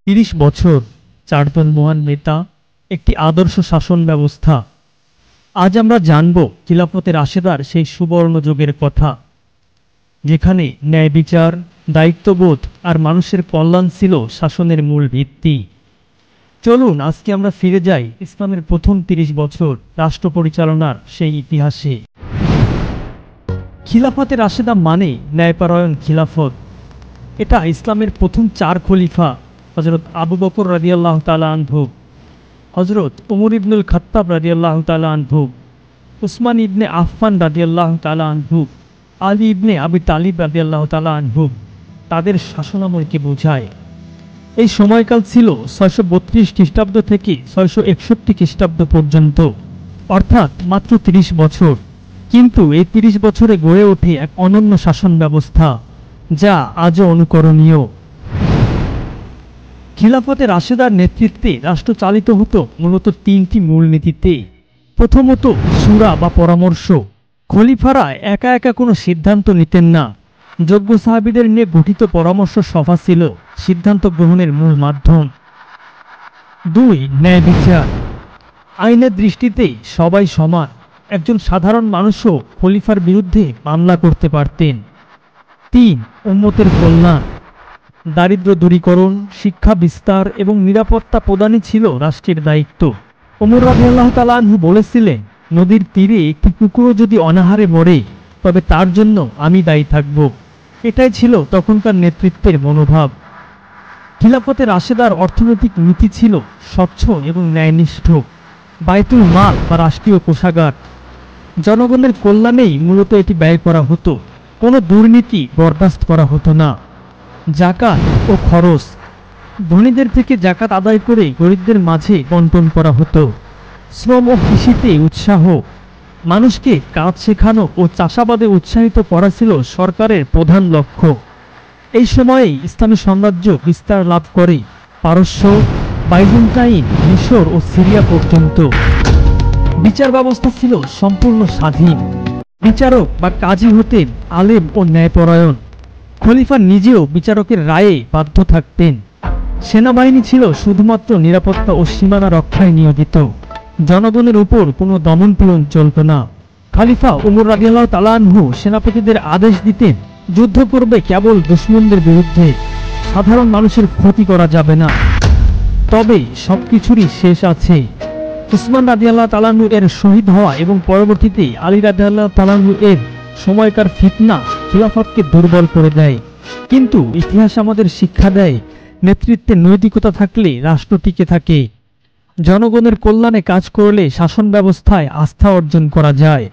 ৩০ বছর, চারজন মহান নেতা, একটি আদর্শ শাসন ব্যবস্থা। আজ আমরা জানব খিলাফতে রাশেদার সেই সুবর্ণ যুগের কথা, যেখানে ন্যায় বিচার, দায়িত্ববোধ আর মানুষের কল্যাণ ছিল শাসনের মূল ভিত্তি। চলুন আজকে আমরা ফিরে যাই ইসলামের প্রথম ৩০ বছর রাষ্ট্র পরিচালনার সেই ইতিহাসে। খিলাফতে রাশেদা মানে ন্যায়পরায়ণ খিলাফত। এটা ইসলামের প্রথম ৪ খলিফা হজরত আবু বকর রাদিয়াল্লাহু তাআলা আনহু, হজরত উমর ইবনুল খাত্তাব রাদিয়াল্লাহু তাআলা আনহু, উসমান ইবনে আফফান রাদিয়াল্লাহু তাআলা আনহু, আলী ইবনে আবি তালিব রাদিয়াল্লাহু তাআলা আনহু, তাদের শাসনামলকে বোঝায়। এই সময়কাল ছিল ৬৩২ খ্রিস্টাব্দ থেকে ৬৬১ খ্রিস্টাব্দ পর্যন্ত, অর্থাৎ মাত্র ৩০ বছর। কিন্তু এই ৩০ বছরে গড়ে ওঠে এক অনন্য শাসন ব্যবস্থা, যা আজও অনুকরণীয়। খিলাফতে রাশেদার নেতৃত্বে রাষ্ট্র চালিত হতো মূলত ৩টি মূলনীতিতে। প্রথমত শূরা বা পরামর্শ। খলিফারা একা একা কোনো সিদ্ধান্ত নিতেন না। যোগ্য সাহাবীদের নিয়ে গঠিত পরামর্শ সভা ছিল সিদ্ধান্ত গ্রহণের মূল মাধ্যম। ২. ন্যায় বিচার। আইনের দৃষ্টিতে সবাই সমান। একজন সাধারণ মানুষও খলিফার বিরুদ্ধে মামলা করতে পারতেন। ৩. উম্মতের কল্যাণ। দারিদ্র্য দূরীকরণ, শিক্ষা বিস্তার এবং নিরাপত্তা প্রদানই ছিল রাষ্ট্রের দায়িত্ব। ওমর রাদিয়াল্লাহু তাআলা আনহু বলেছিলেন, নদীর তীরে একটি কুকুরও যদি অনাহারে মরে, তবে তার জন্য আমি দায়ী থাকব। এটাই ছিল তখনকার নেতৃত্বের মনোভাব। খিলাফতে রাশেদার অর্থনৈতিক নীতি ছিল স্বচ্ছ এবং ন্যায়নিষ্ঠ। বায়তুল মাল বা রাষ্ট্রীয় কোষাগার, জনগণের কল্যাণেই মূলত এটি ব্যয় করা হতো। কোনো দুর্নীতি বরদাস্ত করা হতো না। জাকাত ও খরচ। ধনীদের থেকে জাকাত আদায় করে গরিবদের মাঝে বণ্টন করা হতো। শ্রম ও কৃষিতে উৎসাহ। মানুষকে কাজ শেখানো ও চাষাবাদে উৎসাহিত করা ছিল সরকারের প্রধান লক্ষ্য। এই সময়েই ইসলামী সাম্রাজ্য বিস্তার লাভ করে পারস্য, বাইজেন্টাইন, মিশর ও সিরিয়া পর্যন্ত। বিচার ব্যবস্থা ছিল সম্পূর্ণ স্বাধীন। বিচারক বা কাজী হতেন আলেম ও ন্যায়পরায়ণ। খলিফা নিজেও বিচারকের রায়ে বাধ্য থাকতেন। সেনাবাহিনী ছিল শুধুমাত্র নিরাপত্তা ও সীমানা রক্ষায় নিয়োজিত। জনগণের উপর কোনো দমনপীড়ন চলত না। খলিফা উমর রাদিয়াল্লাহু তাআলা আনহু সেনাপতিদের আদেশ দিতেন, যুদ্ধ করবে কেবল দুশমনদের বিরুদ্ধে, সাধারণ মানুষের ক্ষতি করা যাবে না। তবে সবকিছুরই শেষ আছে। উসমান রাদিয়াল্লাহু তাআলা আনহু এর শহীদ হওয়া এবং পরবর্তীতে আলী রাদিয়াল্লাহু তাআলা আনহু এর সময়কার ফিতনা খিলাফতকে দুর্বল করে দেয়। কিন্তু ইতিহাস আমাদের শিক্ষা দেয়, নেতৃত্বে নৈতিকতা থাকলে রাষ্ট্র টিকে থাকে। জনগণের কল্যাণে কাজ করলে শাসন ব্যবস্থায় আস্থা অর্জন করা যায়।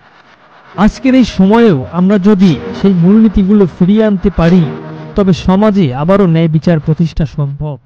আজকের এই সময়েও আমরা যদি সেই মূলনীতিগুলো ফিরিয়ে আনতে পারি, তবে সমাজে আবারও ন্যায় বিচার প্রতিষ্ঠা সম্ভব।